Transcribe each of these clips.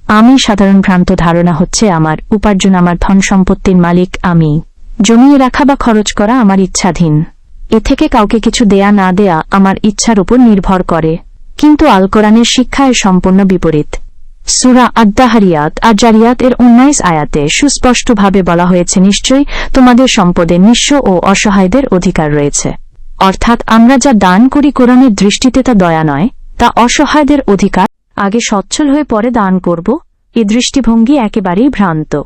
আমি সাধারণ ভ্রান্ত ধারণা হচ্ছে আমার উপার্জন, আমার ধন সম্পত্তির মালিক আমি। জমিয়ে রাখা বা খরচ করা আমার ইচ্ছাধীন। এ থেকে কাউকে কিছু দেয়া না দেয়া আমার ইচ্ছার উপর নির্ভর করে। কিন্তু আল কোরআনের শিক্ষা এর সম্পূর্ণ বিপরীত। সূরা আদ-দাহরিয়াত আর জারিয়াত এর 19 আয়াতে সুস্পষ্টভাবে বলা হয়েছে, নিশ্চয়ই তোমাদের সম্পদে নিঃস্ব ও অসহায়দের অধিকার রয়েছে। অর্থাৎ আমরা যা দান করি কোরআনের দৃষ্টিতে তা দয়া নয়, তা অসহায়দের অধিকার। আগে সচ্ছল হয়ে পরে দান করব, এ দৃষ্টিভঙ্গি একেবারেই ভ্রান্ত।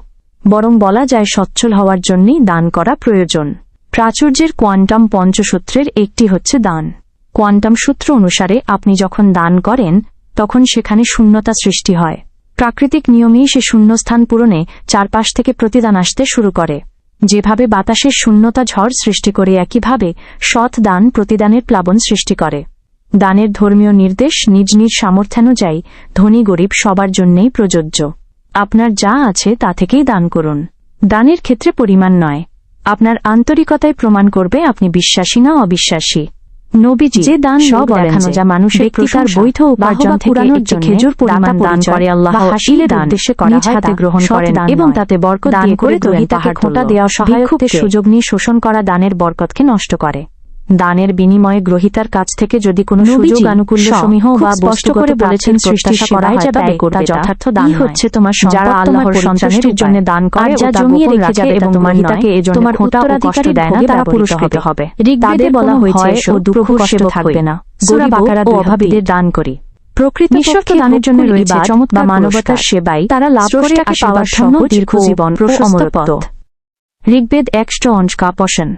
বরং বলা যায় সচ্ছল হওয়ার জন্যই দান করা প্রয়োজন। প্রাচুর্যের কোয়ান্টাম পঞ্চসূত্রের একটি হচ্ছে দান। কোয়ান্টাম সূত্র অনুসারে আপনি যখন দান করেন তখন সেখানে শূন্যতা সৃষ্টি হয়। প্রাকৃতিক নিয়মেই সে শূন্যস্থান পূরণে চারপাশ থেকে প্রতিদান আসতে শুরু করে। যেভাবে বাতাসের শূন্যতা ঝড় সৃষ্টি করে, একইভাবে সৎ দান প্রতিদানের প্লাবন সৃষ্টি করে। দানের ধর্মীয় নির্দেশ নিজ নিজ সামর্থ্যানুযায়ী ধনী গরিব সবার জন্যেই প্রযোজ্য। আপনার যা আছে তা থেকেই দান করুন। দানের ক্ষেত্রে পরিমাণ নয়, আপনার আন্তরিকতায় প্রমাণ করবে আপনি বিশ্বাসী না অবিশ্বাসী। নবীজি যে দান সব দেখানো যা মানুষের প্রতার বৈধ উপার্জন থেকে একটি খেজুর পরিমাণ দান করে আল্লাহ হাসিলের উদ্দেশ্যে করা হয় তা গ্রহণ করেন এবং তাতে বরকত দিয়ে করে তাকে খোঁটা দেওয়া সহায়কদের সুযোগ নিয়ে শোষণ করা দানের বরকতকে নষ্ট করে। দানের বিনিময়ে গ্রহীতার কাছ থেকে যদি কোনো সুযোগ আনুকূল্য সমীহ বা বস্তু করে বলেছেন সৃষ্টি করা হয় তবে তা যথার্থ দান হচ্ছে তোমার যারা আল্লাহর সন্তুষ্টির জন্য দান করে যা জমিয়ে রেখে যাবে এবং তোমার হিতাকে এজন্য তোমার উত্তরাধিকারী দেয় না তারা পুরস্কৃত হবে। ঋগ্বেদে বলা হয়েছে ও দুঃখ কষ্ট থাকবে না। সূরা বাকারা ও অভাবীদের দান করি। প্রকৃত নিঃস্বার্থ দানের জন্য রয়েছে চমৎকার মানবতার সেবায় তারা লাভ করে পাওয়ার জন্য দীর্ঘ জীবন ও অমরত্ব। ঋগ্বেদ 1:11